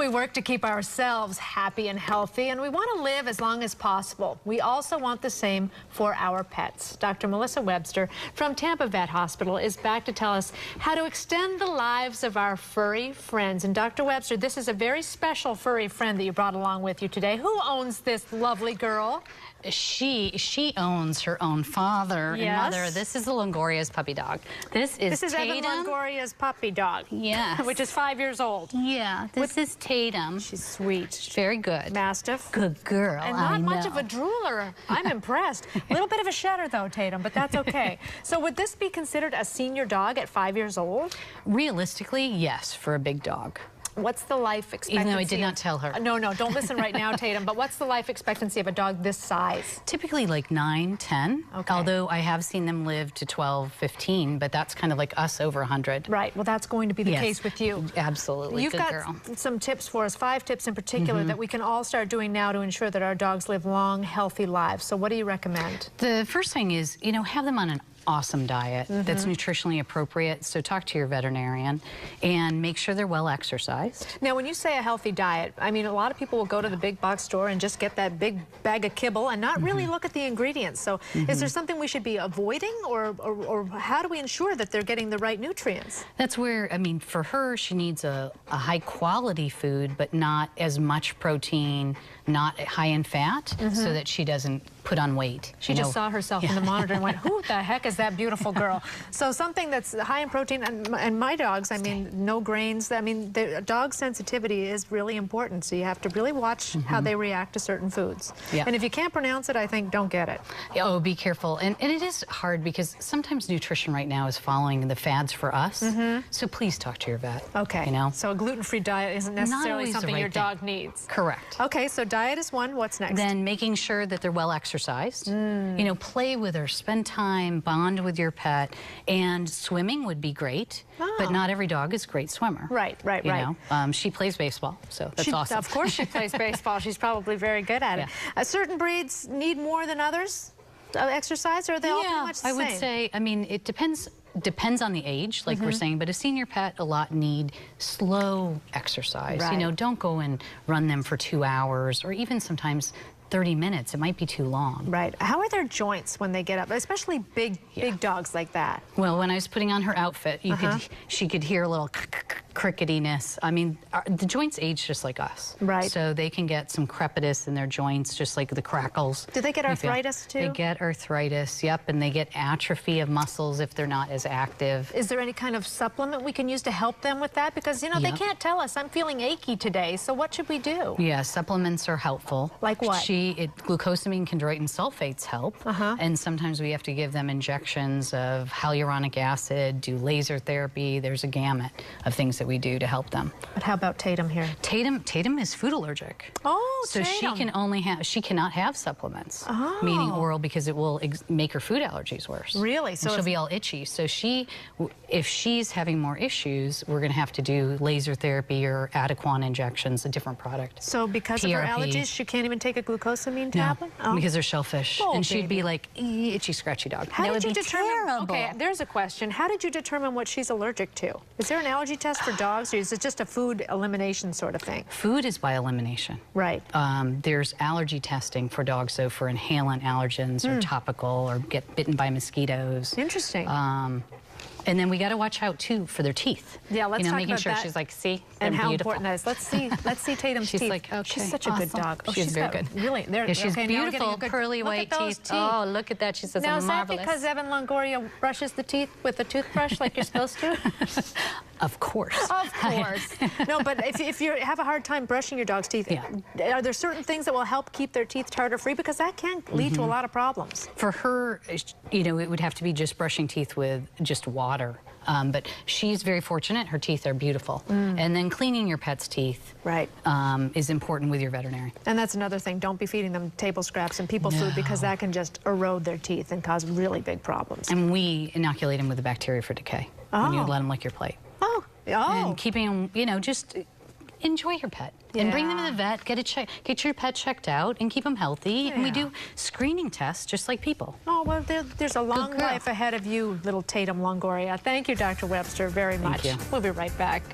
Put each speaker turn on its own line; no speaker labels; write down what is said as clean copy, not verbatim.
We work to keep ourselves happy and healthy, and we want to live as long as possible. We also want the same for our pets. Dr. Melissa Webster from Tampa Vet Hospital is back to tell us how to extend the lives of our furry friends. And Dr. Webster, this is a very special furry friend that you brought along with you today. Who owns this lovely girl?
She owns her own father and mother. This is the Longoria's puppy dog. This is
Evan Longoria's puppy dog.
Yes.
Which is 5 years old.
Yeah, this is Tatum.
She's sweet.
Very good.
Mastiff.
Good girl.
And not much of a drooler. I'm impressed. A little bit of a shedder though, Tatum, but that's okay. So would this be considered a senior dog at 5 years old?
Realistically, yes, for a big dog.
What's the life expectancy?
Even though I did not tell her.
No, don't listen right now, Tatum, but what's the life expectancy of a dog this size?
Typically like 9, 10, although I have seen them live to 12, 15, but that's kind of like us over 100.
Right, well that's going to be the case with you.
Absolutely,
You've got some tips for us, 5 tips in particular that we can all start doing now to ensure that our dogs live long, healthy lives. So what do you recommend?
The first thing is, have them on an awesome diet that's nutritionally appropriate. So talk to your veterinarian and make sure they're well exercised.
Now, when you say a healthy diet, I mean, a lot of people will go to the big box store and just get that big bag of kibble and not really look at the ingredients. So is there something we should be avoiding, or how do we ensure that they're getting the right nutrients?
That's where, I mean, for her, she needs a high quality food, but not as much protein, not high in fat, so that she doesn't put on weight.
She just saw herself in the monitor and went, who the heck is that beautiful girl? So something that's high in protein, and my dogs, I mean, no grains. I mean, the dog sensitivity is really important, so you have to really watch how they react to certain foods. And if you can't pronounce it, I think don't get it.
Oh, be careful. And it is hard because sometimes nutrition right now is following the fads for us. So please talk to your vet.
Okay. So a gluten-free diet isn't necessarily something your dog needs.
Correct.
Okay, so diet is one. What's next?
Then making sure that they're well exercised. Play with her, spend time, bond with your pet, and swimming would be great, but not every dog is a great swimmer.
Right.
She plays baseball, so that's awesome.
Of course she plays baseball. She's probably very good at it. Certain breeds need more than others exercise, or are they all pretty much the same?
I would say, I mean, it depends on the age, like we're saying, but a senior pet, a lot need slow exercise. Don't go and run them for 2 hours, or even sometimes 30 minutes. It might be too long.
Right. How are their joints when they get up, especially big dogs like that?
Well, when I was putting on her outfit, she could hear a little cricketiness. I mean, the joints age just like us.
Right.
So they can get some crepitus in their joints, just like the crackles.
Do they get arthritis too?
They get arthritis, and they get atrophy of muscles if they're not as active.
Is there any kind of supplement we can use to help them with that? Because, they can't tell us, I'm feeling achy today, so what should we do?
Yeah, supplements are helpful.
Like what?
Glucosamine, chondroitin sulfates help, and sometimes we have to give them injections of hyaluronic acid, do laser therapy. There's a gamut of things that we do to help them.
But how about Tatum here?
Tatum is food allergic.
Oh,
so
Tatum.
she cannot have supplements, meaning oral, because it will make her food allergies worse.
Really? So
she'll be all itchy. So if she's having more issues, we're going to have to do laser therapy or Adequan injections, a different product.
So because of her allergies, she can't even take a glucosamine tablet?
No, because they're shellfish, and she'd be like, itchy, scratchy dog.
How did you determine? Okay, there's a question. How did you determine what she's allergic to? Is there an allergy test for dogs, or is it just a food elimination sort of thing?
Food is by elimination.
Right.
There's allergy testing for dogs, so for inhalant allergens or topical, or get bitten by mosquitoes.
Interesting.
And then we got to watch out too for their teeth.
Yeah, let's talk
making
about
sure
that.
She's like, see,
and how
beautiful.
important that is. Let's see Tatum's teeth.
She's like, okay,
she's such a good dog.
She's very good.
Really,
she's beautiful, pearly white teeth. Oh, look at that. She says,
now,
marvelous.
Now, is that because Evan Longoria brushes the teeth with a toothbrush like you're supposed to?
Of course.
Of course. No, but if you have a hard time brushing your dog's teeth, are there certain things that will help keep their teeth tartar-free? Because that can lead to a lot of problems.
For her, it would have to be just brushing teeth with just water. But she's very fortunate. Her teeth are beautiful. And then cleaning your pet's teeth is important with your veterinarian.
And that's another thing. Don't be feeding them table scraps and people food, because that can just erode their teeth and cause really big problems.
And we inoculate them with a bacteria for decay when you let them lick your plate. And keeping them, just enjoy your pet. And bring them to the vet, get your pet checked out, and keep them healthy. And we do screening tests just like people.
Oh, well, there's a long life ahead of you, little Tatum Longoria. Thank you, Dr. Webster, very much.
Thank you.
We'll be right back.